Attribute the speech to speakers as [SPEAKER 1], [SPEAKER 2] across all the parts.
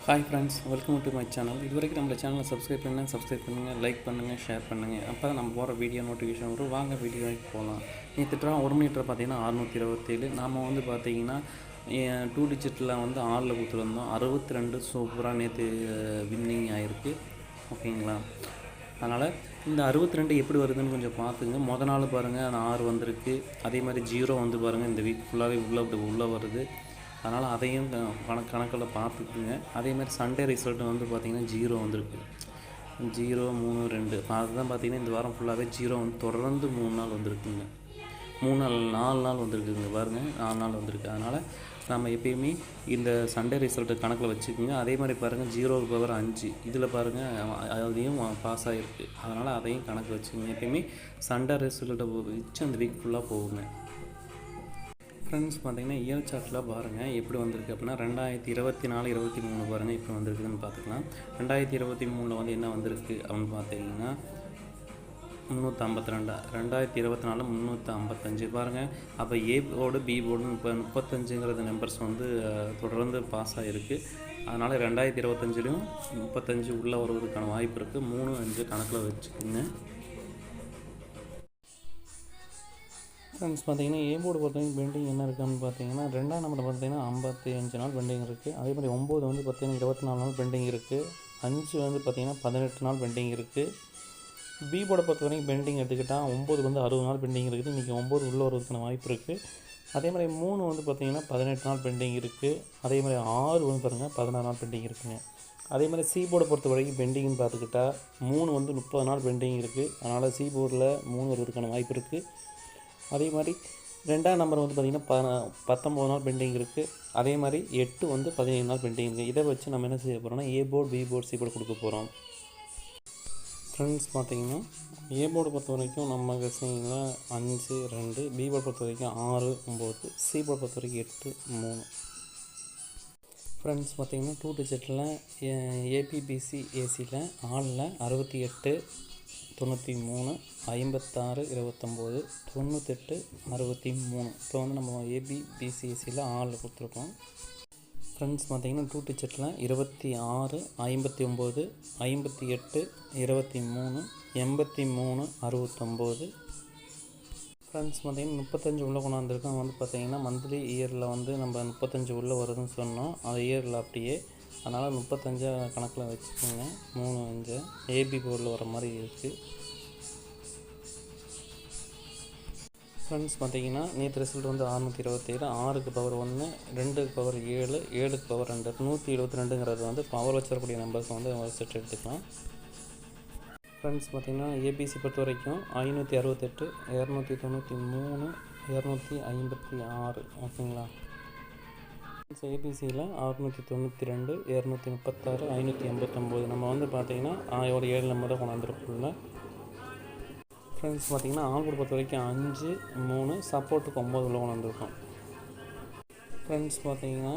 [SPEAKER 1] Hi friends, welcome to my channel. இது வரைக்கும் நம்ம சேனலை சப்ஸ்கிரைப் பண்ணுங்கள், லைக் பண்ணுங்கள், ஷேர் பண்ணுங்கள். அப்போ தான் நம்ம போகிற வீடியோ நோட்டிஃபிகேஷன் வரும். வாங்க வீடியோக்கு போகலாம். நேற்று 1 மீட்டர் பார்த்தீங்கன்னா 627. நாம் வந்து பார்த்தீங்கன்னா 2 டிஜிட்டில் வந்து ஆளில் கொடுத்துருந்தோம். 62 சூப்பராக நேற்று வின்னிங் ஆகிருக்கு. ஓகேங்களா? அதனால் இந்த 62 எப்படி வருதுன்னு கொஞ்சம் பார்த்துங்க. மொதல் நாள் பாருங்கள் 6 வந்திருக்கு. அதே மாதிரி 0 வந்து பாருங்கள் இந்த வீக் ஃபுல்லாகவே உள்ளே வருது. அதனால் அதையும் கணக்கில் பார்த்துக்குங்க. அதேமாதிரி சண்டே ரிசல்ட் வந்து பார்த்திங்கன்னா 0 வந்திருக்கு. 0, 3, 2 அதுதான் பார்த்திங்கன்னா இந்த வாரம் ஃபுல்லாகவே 0 வந்து தொடர்ந்து 3 நாள் வந்திருக்குங்க. 4 நாள் வந்திருக்குங்க பாருங்கள். 4 நாள் வந்திருக்கு. அதனால் நம்ம எப்பயுமே இந்த சண்டே ரிசல்ட்டு கணக்கில் வச்சுக்கோங்க. அதே மாதிரி பாருங்கள் 0க்கு பவர் 5 இதில் பாருங்கள் அதையும் பாஸ் ஆகிருக்கு. அதனால் அதையும் கணக்கு வச்சுக்கோங்க. எப்பயுமே சண்டே ரிசல்ட்டை வச்சு அந்த வீக் ஃபுல்லாக போகுங்க. ஃப்ரெண்ட்ஸ் பார்த்தீங்கன்னா இயர் சார்ட்டில் பாருங்கள் எப்படி வந்திருக்கு அப்படின்னா 2024, 23 பாருங்கள் இப்போ வந்திருக்குதுன்னு பார்த்துக்கலாம். 2023 வந்து என்ன வந்திருக்கு அப்படின்னு பார்த்தீங்கன்னா 352, 2024 355 பாருங்கள். அப்போ ஏ போர்டு பி போர்டுன்னு இப்போ 35ங்கிறது நம்பர்ஸ் வந்து தொடர்ந்து பாஸ் ஆகிருக்கு. அதனால் 2025லையும் 35 உள்ளே வருவதற்கான வாய்ப்பு இருக்குது. 3, 5 கணக்கில் வச்சுக்கோங்க. ஃப்ரெண்ட்ஸ் பார்த்தீங்கன்னா ஏ போர்டு பொறுத்தவரைக்கும் பெண்டிங் என்ன இருக்குதுன்னு பார்த்தீங்கன்னா 2ஆம் நம்பர் பார்த்தீங்கன்னா 55 நாள் பெண்டிங் இருக்குது. அதே மாதிரி 9 வந்து பார்த்தீங்கன்னா 24 நாள் பெண்டிங் இருக்குது. 5 வந்து பார்த்திங்கன்னா 18 நாள் பெண்டிங் இருக்குது. பி போர்டை பொறுத்த வரைக்கும் பெண்டிங் எடுத்துக்கிட்டால் 9 வந்து 60 நாள் பெண்டிங் இருக்குது. இன்றைக்கி 9 உள்ளே வருவதற்கான வாய்ப்பு இருக்குது. அதே மாதிரி 3 வந்து பார்த்திங்கன்னா 18 நாள் பெண்டிங் இருக்குது. அதே மாதிரி 6 வந்து பாருங்கள் 16 நாள் பெண்டிங் இருக்குதுங்க. அதே மாதிரி சி போர்டை பொறுத்த வரைக்கும் பெண்டிங்னு பார்த்துக்கிட்டா 3 வந்து 30 நாள் பெண்டிங் இருக்குது. அதனால் சி போர்டில் 3 வருவதற்கான வாய்ப்பு இருக்குது. அதே மாதிரி 2ஆம் நம்பர் வந்து பார்த்திங்கன்னா 19 நாள் பெண்டிங் இருக்குது. அதே மாதிரி 8 வந்து 17 நாள் பெண்டிங் இருக்குது. இதை வச்சு நம்ம என்ன செய்ய போகிறோம்னா A board, B board, C board கொடுக்க போகிறோம். ஃப்ரெண்ட்ஸ் பார்த்திங்கன்னா ஏ போர்டு பொறுத்த வரைக்கும் நம்ம கசினில் 5, 2, பி போர்டு பொறுத்த வரைக்கும் 6, 9, சி போர்டு பொறுத்த வரைக்கும் 8, 3. ஃப்ரெண்ட்ஸ் பார்த்திங்கன்னா 2 டிஜிட்டில் ஏபிபிசி ஏசியில் ஆளில் 68, 93, 56, 29, 98, 63. இப்போ வந்து நம்ம ஏபிபிசிஎஸ்சியில் ஆளில் கொடுத்துருக்கோம். ஃப்ரெண்ட்ஸ் பார்த்திங்கன்னா 2 டிஜிட்டில் 26, 59, 58, 23, 83, 69. ஃப்ரெண்ட்ஸ் பார்த்திங்கன்னா 35 உள்ளே கொண்டாந்துருக்கோம். வந்து பார்த்திங்கன்னா மந்த்லி இயரில் வந்து நம்ம 35 உள்ளே வருதுன்னு சொன்னோம். அது இயரில் அப்படியே. அதனால் 35 கணக்கில் வச்சுக்கோங்க. 3, 5 ஏபி போர்டில் வர மாதிரி இருக்குது. ஃப்ரெண்ட்ஸ் பார்த்திங்கன்னா நேற்று ரிசல்ட் வந்து 627, 6க்கு பவர் 1, 2க்கு பவர் 7, 7க்கு பவர் 2, 172ங்கிறது வந்து பவர் வச்சிடக்கூடிய நம்பர்ஸ் வந்து செட் எடுத்துக்கலாம். ஃப்ரெண்ட்ஸ் பார்த்திங்கன்னா ஏபிசி பொறுத்த வரைக்கும் 568, 293, 256. ஓகேங்களா? ஏபிசியில் 692, 236, 589. நம்ம வந்து பார்த்திங்கன்னா ஒரு 7 நம்பர் தான் கொண்டாந்துருக்கோம்ல. ஃப்ரெண்ட்ஸ் பார்த்திங்கன்னா ஆல்போர்டு பொறுத்த வரைக்கும் 5, 3, சப்போர்ட்டுக்கு 9 உள்ள கொண்டாந்துருக்கோம். ஃப்ரெண்ட்ஸ் பார்த்திங்கன்னா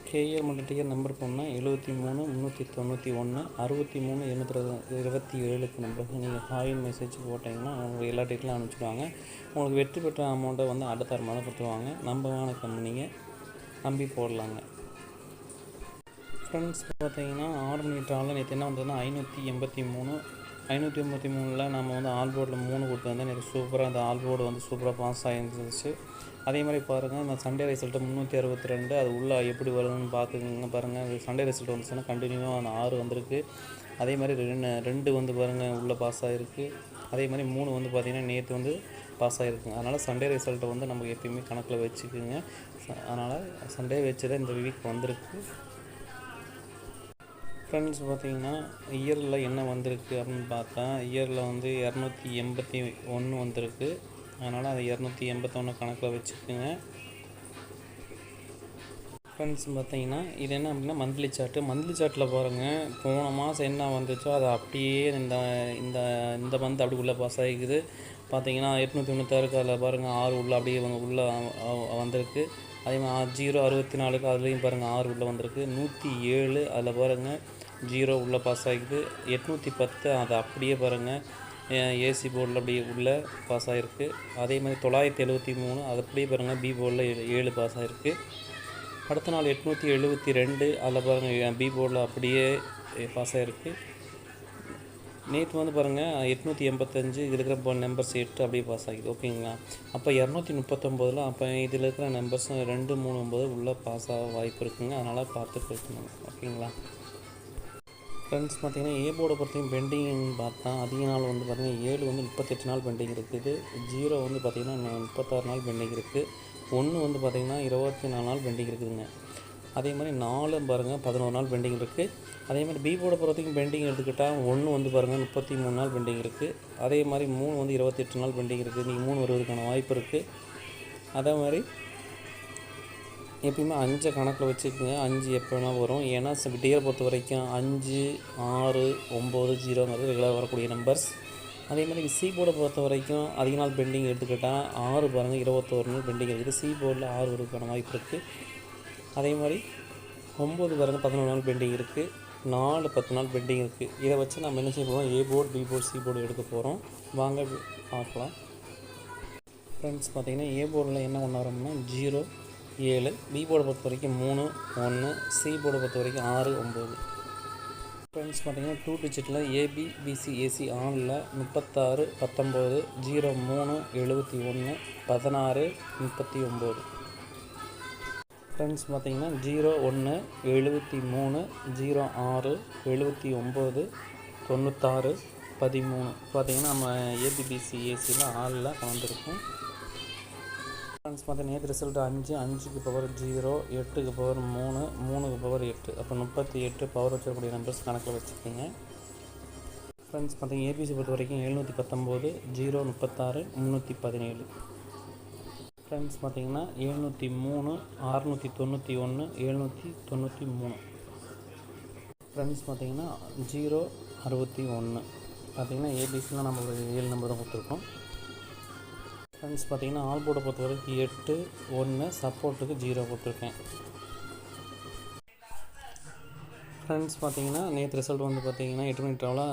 [SPEAKER 1] கேஆர் மற்றும் டிஆர் நம்பர் போனால் 73, 391, 63, 827 நம்பருக்கு நீங்கள் ஹாயின் மெசேஜ் போட்டிங்கன்னா உங்களுக்கு எல்லா டீட்டெயிலும் அனுப்பிச்சிடுவாங்க. உங்களுக்கு வெற்றி பெற்ற அமௌண்ட்டை வந்து அடுத்த மாதம் கொடுத்துருவாங்க. நம்பவான கம்பெனிங்க, நம்பி போடலாங்க. ஃப்ரெண்ட்ஸ் பார்த்திங்கன்னா 6 மணி ட்ராவில் நேற்று என்ன வந்ததுன்னா 583. 583ல் நம்ம வந்து ஆல் போர்டில் 3 கொடுத்து வந்தால் நேற்று சூப்பராக அந்த ஆல் போர்டு வந்து சூப்பராக பாஸ் ஆகிருந்துச்சு. அதே மாதிரி பாருங்கள் இந்த சண்டே ரிசல்ட்டு 362 அது உள்ளே எப்படி வருதுன்னு பார்த்துக்கங்க. பாருங்கள் சண்டே ரிசல்ட் வந்துச்சுன்னா கண்டினியூவாக அந்த 6 வந்திருக்கு. அதே மாதிரி 2 வந்து பாருங்கள் உள்ளே பாஸ் ஆகிருக்கு. அதே மாதிரி 3 வந்து பார்த்திங்கன்னா நேற்று வந்து பாஸ் ஆகிருக்குங்க. அதனால் சண்டே ரிசல்ட்டை வந்து நம்ம எப்பயுமே கணக்கில் வச்சுக்குங்க. அதனால் சண்டே வச்சு தான் இந்த வீக் வந்திருக்கு. ஃப்ரெண்ட்ஸ் பார்த்திங்கன்னா இயரில் என்ன வந்திருக்கு அப்படின்னு பார்த்தா இயரில் வந்து 281 வந்திருக்கு. அதனால் அது 281 கணக்கில் வச்சுக்கோங்க. ஃப்ரெண்ட்ஸ் பார்த்திங்கன்னா இது என்ன அப்படின்னா மந்த்லி சார்ட்டில் பாருங்கள் போன மாதம் என்ன வந்துச்சோ அதை அப்படியே இந்த மந்த் அப்படி உள்ளே பாஸ் ஆகிக்குது. பார்த்திங்கன்னா 896 அதில் பாருங்கள் 6 உள்ளே அப்படியே உள்ளே வந்திருக்கு. அதே மாதிரி 064 அதுலேயும் பாருங்கள் 6 உள்ளே வந்திருக்கு. 107 அதில் பாருங்கள் 0 உள்ளே பாஸ் ஆகிக்குது. 810 அது அப்படியே பாருங்கள் ஏசி போர்டில் அப்படியே உள்ளே பாஸ் ஆகிருக்கு. அதே மாதிரி 973 அது அப்படியே பாருங்கள் பி போர்டில் 7 பாஸ் ஆகிருக்கு. அடுத்த நாள் 872 அதில் பாருங்கள் பி போர்டில் அப்படியே பாஸ் ஆகிருக்கு. நேற்று வந்து பாருங்கள் 885 இதில் இருக்கிற நம்பர்ஸ் 8 அப்படியே பாஸ் ஆகிடுது. ஓகேங்களா? அப்போ 239 அப்போ இதில் இருக்கிற நம்பர்ஸ் 2, 3, 9 உள்ளே பாஸ் ஆக வாய்ப்பு இருக்குங்க. அதனால் பார்த்து பேசணும். ஓகேங்களா ஃப்ரெண்ட்ஸ்? பார்த்திங்கன்னா ஏ போர்டை பொறுத்தையும் பெண்டிங் பார்த்தா அதிக நாள் வந்து பார்த்திங்கன்னா 7 வந்து 38 நாள் பெண்டிங் இருக்குது. 0 வந்து பார்த்திங்கன்னா 36 நாள் பெண்டிங் இருக்குது. 1 வந்து பார்த்திங்கன்னா 24 நாள் பெண்டிங் இருக்குதுங்க. அதே மாதிரி 4 பாருங்கள் 11 நாள் பெண்டிங் இருக்குது. அதே மாதிரி பி போர்டை பொறுத்தையும் பெண்டிங் எடுத்துக்கிட்டால் 1 வந்து பாருங்கள் 33 நாள் பெண்டிங் இருக்குது. அதே மாதிரி 3 வந்து 28 நாள் பெண்டிங் இருக்குது. நீங்கள் 3 வருவதற்கான வாய்ப்பு இருக்குது. அதே மாதிரி எப்பயுமே 5 கணக்கில் வச்சுக்கோங்க. 5 எப்போ வேணால் வரும். ஏன்னா டியரை பொறுத்த வரைக்கும் 5, 6, 9, 0ங்கிறது ரெகுலராக வரக்கூடிய நம்பர்ஸ். அதே மாதிரி சி போர்டை பொறுத்த வரைக்கும் அதிக நாள் பெண்டிங் எடுத்துக்கிட்டால் 6 பாருங்கள் 21 நாள் பெண்டிங் இருக்குது. சி போர்டில் 6 வருவதற்கான வாய்ப்பு இருக்குது. அதே மாதிரி 9 பாருங்கள் 11 நாள் பெண்டிங் இருக்குது. 4 10 நாள் பெண்டிங் இருக்குது. இதை வச்சு நம்ம என்ன செய்ய போகிறோம்? A board, B board, C board எடுக்க போகிறோம். வாங்க பார்க்கலாம். ஃப்ரெண்ட்ஸ் பார்த்திங்கன்னா ஏ போர்டில் என்ன கொண்டு வரோம்னா 0, 7. பி போர்டை பொறுத்த வரைக்கும் 3, 1. சி போர்டை பொறுத்த வரைக்கும் 6, 9. ஃப்ரெண்ட்ஸ் பார்த்திங்கன்னா 2 டிஜிட்டில் ஏபி, பிசி, ஏசி ஆனில் 36, 19, 03, 71, 16, 39. ஃப்ரெண்ட்ஸ் பார்த்திங்கன்னா 01, 73, 06, 79, 96, 13 பார்த்திங்கன்னா நம்ம ஏபிபிசி ஏசியில் ஆளில் கலந்துருக்கும். ஃப்ரெண்ட்ஸ் பார்த்தீங்கன்னா நேற்று ரிசல்ட் 5, 5க்கு பவர் 0, 8க்கு பவர் 3, 3க்கு பவர் 8. அப்போ 38 பவர் வச்சிருக்கக்கூடிய நம்பர்ஸ் கணக்கில் வச்சுக்கோங்க. ஃப்ரெண்ட்ஸ் பார்த்திங்கன்னா ஏபிசி பொறுத்த வரைக்கும் 719, 0, 36, 317. ஃப்ரெண்ட்ஸ் பார்த்திங்கன்னா 703, 691, 793. ஃப்ரெண்ட்ஸ் பார்த்திங்கன்னா 0, 61. பார்த்திங்கன்னா ஏபிசியில் நம்ம ஒரு 7 நம்பர் தான் கொடுத்துருக்கோம். ஃப்ரெண்ட்ஸ் பார்த்திங்கன்னா ஆல் போர்டை பொறுத்த வரைக்கும் 8, 1, சப்போர்ட்டுக்கு 0 கொடுத்துருக்கேன். ஃப்ரெண்ட்ஸ் பார்த்திங்கன்னா நேற்று ரிசல்ட் வந்து பார்த்திங்கன்னா 8 மணி ட்ராவில்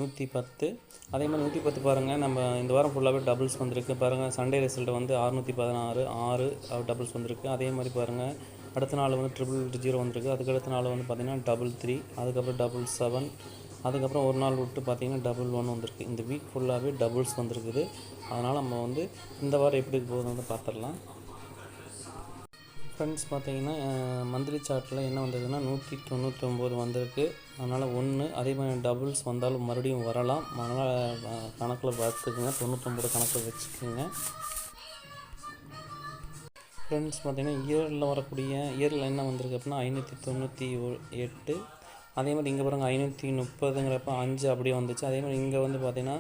[SPEAKER 1] 110. அதே மாதிரி 110 பாருங்கள் நம்ம இந்த வாரம் ஃபுல்லாகவே டபுள்ஸ் வந்திருக்கு. பாருங்கள் சண்டே ரிசல்ட் வந்து 616, 6 டபுள்ஸ் வந்திருக்கு. அதே மாதிரி பாருங்கள் அடுத்த நாள் வந்து 000 வந்திருக்கு. அதுக்கடுத்த நாள் வந்து பார்த்திங்கன்னா 33, அதுக்கப்புறம் 77, அதுக்கப்புறம் ஒரு நாள் விட்டு பார்த்திங்கன்னா 11 வந்திருக்கு. இந்த வீக் ஃபுல்லாகவே டபுள்ஸ் வந்திருக்குது. அதனால் நம்ம வந்து இந்த வாரம் எப்படி போகுதுன்னு வந்து பார்த்துடலாம். ஃப்ரெண்ட்ஸ் பார்த்திங்கன்னா மந்த்லி சார்ட்டில் என்ன வந்ததுன்னா 199 வந்திருக்கு. அதனால் 1 அதே மாதிரி டபுள்ஸ் வந்தாலும் மறுபடியும் வரலாம். அதனால் கணக்கில் பார்த்துக்குங்க. 99 கணக்கில் வச்சுக்கோங்க. ஃப்ரெண்ட்ஸ் பார்த்திங்கன்னா இயரில் வரக்கூடிய இயரில் என்ன வந்திருக்கு அப்படின்னா 598. அதே மாதிரி இங்கே பாருங்கள் 530ங்கிறப்ப 5 அப்படியே வந்துச்சு. அதே மாதிரி இங்கே வந்து பார்த்திங்கன்னா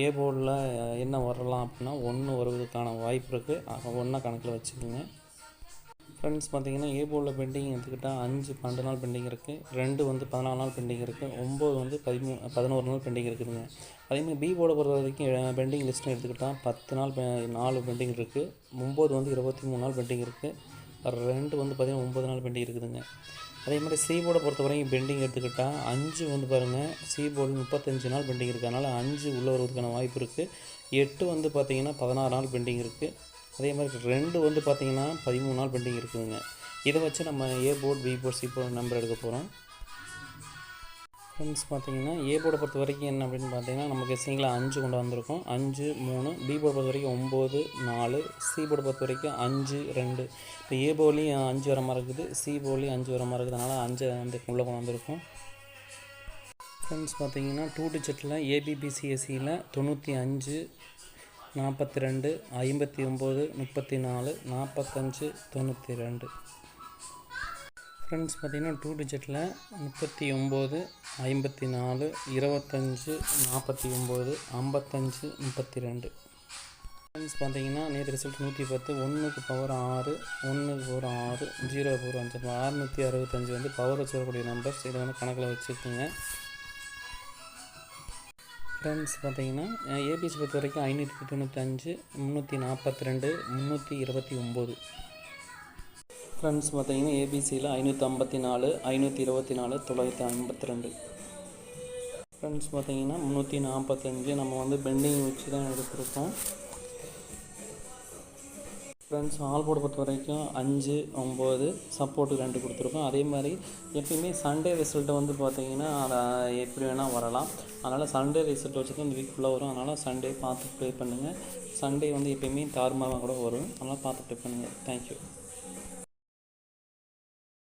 [SPEAKER 1] ஏ போர்டில் என்ன வரலாம் அப்படின்னா 1 வருவதற்கான வாய்ப்பு இருக்குது. 1 கணக்கில் வச்சுக்கோங்க. ஃப்ரெண்ட்ஸ் பார்த்திங்கன்னா ஏ போர்டில் பெண்டிங் எடுத்துக்கிட்டால் 5 12 நாள் பெண்டிங் இருக்குது. 2 வந்து 14 நாள் பெண்டிங் இருக்குது. 9 வந்து 11 நாள் பெண்டிங் இருக்குதுங்க. அதேமாதிரி பி போர்டை பொறுத்த வரைக்கும் பெண்டிங் லிஸ்ட்னு எடுத்துக்கிட்டால் 10 நாள் 4 பெண்டிங் இருக்குது. 9 வந்து 23 நாள் பெண்டிங் இருக்குது. 2 வந்து பார்த்திங்கன்னா 9 நாள் பெண்டிங் இருக்குதுங்க. அதே மாதிரி சி போர்டை பொறுத்த வரைக்கும் பெண்டிங் எடுத்துக்கிட்டால் 5 வந்து பாருங்கள் சி போர்டு 35 நாள் பெண்டிங் இருக்குது. அதனால் 5 உள்ளே வருவதற்கான வாய்ப்பு இருக்குது. 8 வந்து பார்த்திங்கன்னா 16 நாள் பெண்டிங் இருக்குது. அதே மாதிரி 2 வந்து பார்த்திங்கன்னா 13 நாள் பெண்டிங் இருக்குதுங்க. இதை வச்சு நம்ம A board, B board, C board number எடுக்க போகிறோம். ஃப்ரெண்ட்ஸ் பார்த்திங்கன்னா ஏ போர்டை பொறுத்த வரைக்கும் என்ன அப்படின்னு பார்த்திங்கன்னா நமக்கு சிங்கில் 5 கொண்டு வந்திருக்கோம். 5, 3. பி போர்டை பொறுத்த வரைக்கும் 9, 4. சி போர்டை பொறுத்த வரைக்கும் 5, 2. இப்போ ஏ போர்ட்லேயும் 5 வர மாதிரி இருக்குது. சி போர்ட்லேயும் 5 வர மாதிரி இருக்குது. அதனால் 5 வந்து உள்ளே கொண்டு வந்திருக்கோம். ஃப்ரெண்ட்ஸ் பார்த்திங்கன்னா 2 டிஜிட்டில் ஏபிபிசிஎஸ்சியில் 95, 42, 59, 34, 45, 92. ஃப்ரெண்ட்ஸ் பார்த்திங்கன்னா 2 டிஜிட்டில் 39, 54, 25, 49, 55, 32. ஃப்ரெண்ட்ஸ் பார்த்திங்கன்னா நேற்று ரிசல்ட் 110, 1க்கு பவர் 6, 1க்கு பவர் 6, 0க்கு பவர் 5. 665 வந்து பவர் வச்சு வரக்கூடிய நம்பர்ஸ். இதை வந்து கணக்கில் வச்சுக்கோங்க. ஃப்ரெண்ட்ஸ் பார்த்திங்கன்னா ஏபிசி பொறுத்த வரைக்கும் 595, 342, 329. ஃப்ரெண்ட்ஸ் பார்த்திங்கன்னா ஏபிசியில் 554, 524, 952. ஃப்ரெண்ட்ஸ் பார்த்திங்கன்னா 345 நம்ம வந்து பெண்டிங் வச்சு தான் எடுத்துருக்கோம். ஃப்ரெண்ட்ஸ் ஆல் போர்டு பொறுத்த வரைக்கும் 5, 9 சப்போர்ட்டு 2 கொடுத்துருக்கோம். அதே மாதிரி எப்பயுமே சண்டே ரிசல்ட்டு வந்து பார்த்தீங்கன்னா அதை எப்படி வேணால் வரலாம். அதனால் சண்டே ரிசல்ட் வச்சு தான் இந்த வீக் ஃபுல்லாக வரும். அதனால் சண்டே பார்த்து ப்ளே பண்ணுங்கள். சண்டே வந்து எப்பயுமே தாறுமாறாக கூட வரும். அதனால் பார்த்து ப்ளே பண்ணுங்கள். தேங்க்யூ.